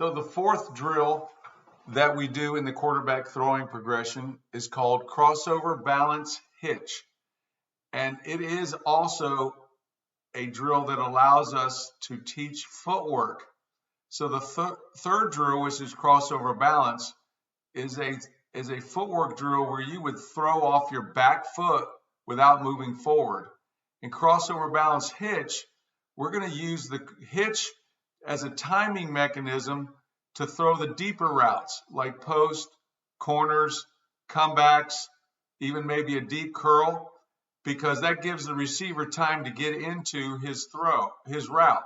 So the fourth drill that we do in the quarterback throwing progression is called crossover balance hitch. And it is also a drill that allows us to teach footwork. So the third drill, which is crossover balance, is a footwork drill where you would throw off your back foot without moving forward. In crossover balance hitch, we're going to use the hitch as a timing mechanism to throw the deeper routes like post, corners, comebacks, even maybe a deep curl, because that gives the receiver time to get into his route.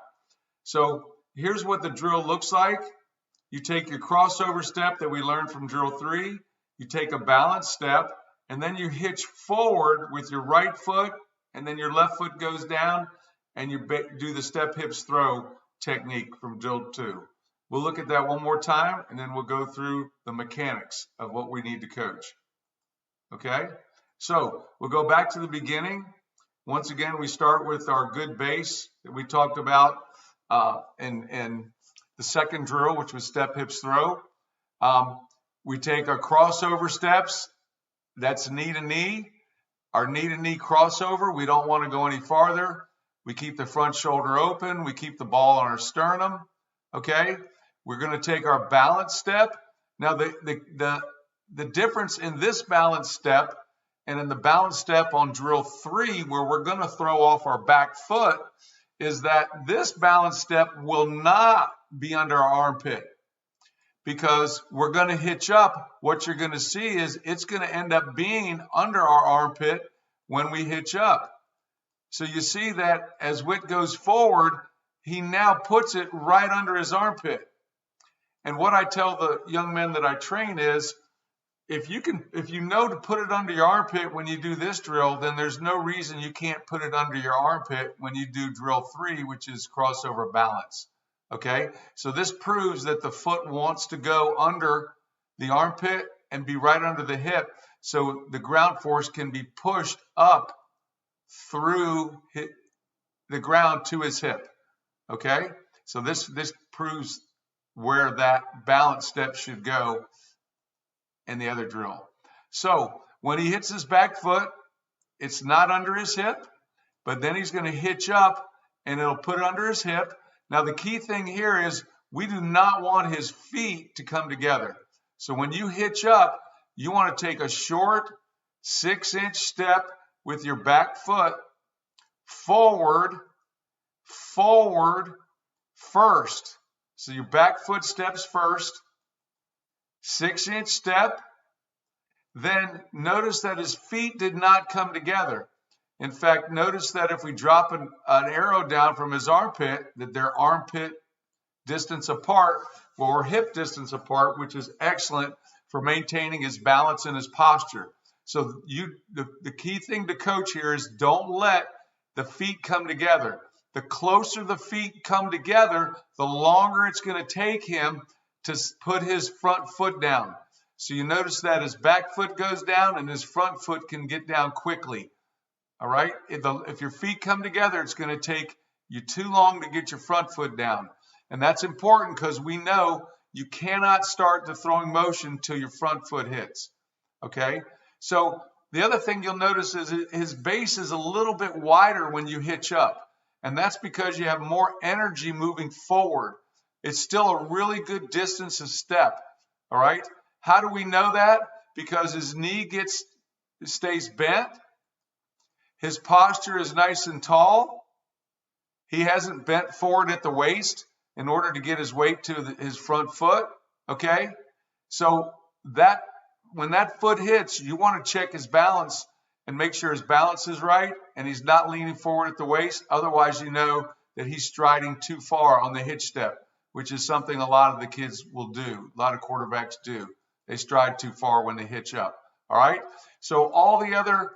So here's what the drill looks like. You take your crossover step that we learned from drill 3, you take a balance step, and then you hitch forward with your right foot, and then your left foot goes down, and you do the step hips throw technique from drill 2. We'll look at that one more time, and then we'll go through the mechanics of what we need to coach. Okay? So we'll go back to the beginning. Once again, we start with our good base that we talked about in the second drill, which was step hips throw. We take our crossover steps. That's knee to knee. Our knee to knee crossover, we don't want to go any farther. We keep the front shoulder open. We keep the ball on our sternum. Okay? We're going to take our balance step. Now, the difference in this balance step and in the balance step on drill 3, where we're going to throw off our back foot, is that this balance step will not be under our armpit, because we're going to hitch up. What you're going to see is it's going to end up being under our armpit when we hitch up. So you see that as Whit goes forward, he now puts it right under his armpit. And what I tell the young men that I train is, if you know to put it under your armpit when you do this drill, then there's no reason you can't put it under your armpit when you do drill 3, which is crossover balance. Okay? So this proves that the foot wants to go under the armpit and be right under the hip, so the ground force can be pushed up through the ground to his hip. Okay? So this proves where that balance step should go in the other drill. So when he hits his back foot, it's not under his hip, but then he's going to hitch up and it'll put it under his hip. Now the key thing here is we do not want his feet to come together. So when you hitch up, you want to take a short 6-inch step with your back foot forward first. So your back foot steps first, 6-inch step. Then notice that his feet did not come together. In fact, notice that if we drop an arrow down from his armpit, that they're armpit distance apart or hip distance apart, which is excellent for maintaining his balance and his posture. So the key thing to coach here is don't let the feet come together. The closer the feet come together, the longer it's going to take him to put his front foot down. So you notice that his back foot goes down and his front foot can get down quickly. All right? If your feet come together, it's going to take you too long to get your front foot down. And that's important because we know you cannot start the throwing motion till your front foot hits. Okay? So the other thing you'll notice is his base is a little bit wider when you hitch up. And that's because you have more energy moving forward. It's still a really good distance of step. All right? How do we know that? Because his knee stays bent. His posture is nice and tall. He hasn't bent forward at the waist in order to get his weight to his front foot. Okay? So when that foot hits, you want to check his balance and make sure his balance is right and he's not leaning forward at the waist. Otherwise, you know that he's striding too far on the hitch step, which is something a lot of the kids will do. A lot of quarterbacks do. They stride too far when they hitch up. All right? So all the other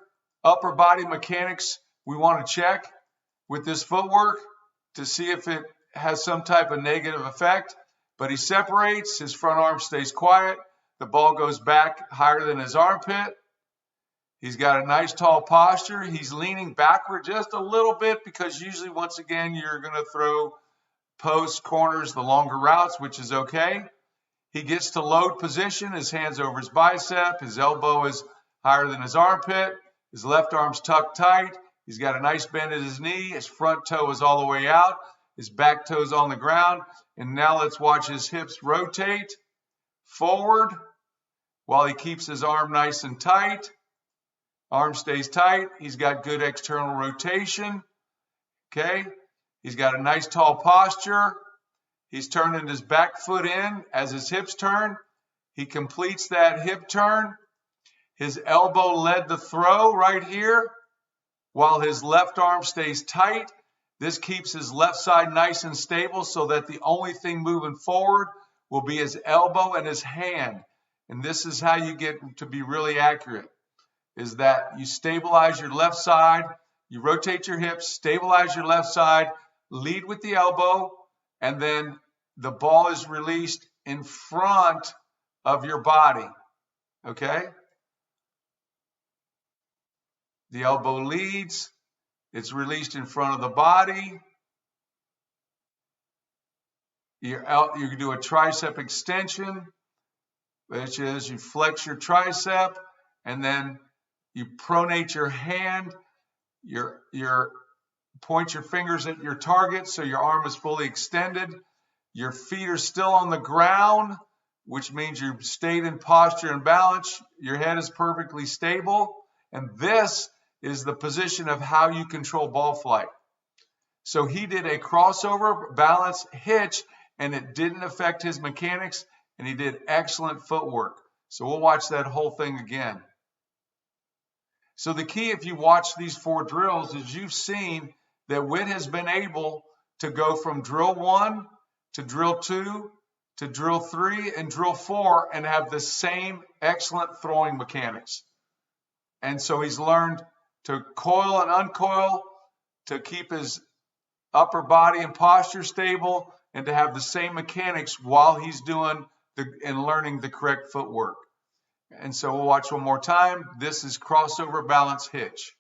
upper body mechanics we want to check with this footwork to see if it has some type of negative effect. But he separates, his front arm stays quiet, the ball goes back higher than his armpit. He's got a nice tall posture. He's leaning backward just a little bit because usually, once again, you're going to throw posts, corners, the longer routes, which is okay. He gets to load position, his hands over his bicep, his elbow is higher than his armpit, his left arm's tucked tight, he's got a nice bend at his knee, his front toe is all the way out, his back toe's on the ground, and now let's watch his hips rotate forward while he keeps his arm nice and tight. Arm stays tight, he's got good external rotation, okay? He's got a nice tall posture. He's turning his back foot in as his hips turn. He completes that hip turn. His elbow led the throw right here while his left arm stays tight. This keeps his left side nice and stable so that the only thing moving forward will be his elbow and his hand. And this is how you get to be really accurate, is that you stabilize your left side, you rotate your hips, stabilize your left side, lead with the elbow, and then the ball is released in front of your body, okay? The elbow leads, it's released in front of the body. You can do a tricep extension, which is you flex your tricep, and then you pronate your hand, point your fingers at your target so your arm is fully extended. Your feet are still on the ground, which means you stayed in posture and balance. Your head is perfectly stable. And this is the position of how you control ball flight. So he did a crossover balance hitch, and it didn't affect his mechanics, and he did excellent footwork. So we'll watch that whole thing again. So the key, if you watch these 4 drills, is you've seen that Whit has been able to go from drill 1 to drill 2 to drill 3 and drill 4 and have the same excellent throwing mechanics. And so he's learned to coil and uncoil, to keep his upper body and posture stable, and to have the same mechanics while he's doing and learning the correct footwork. And so we'll watch one more time. This is crossover balance hitch.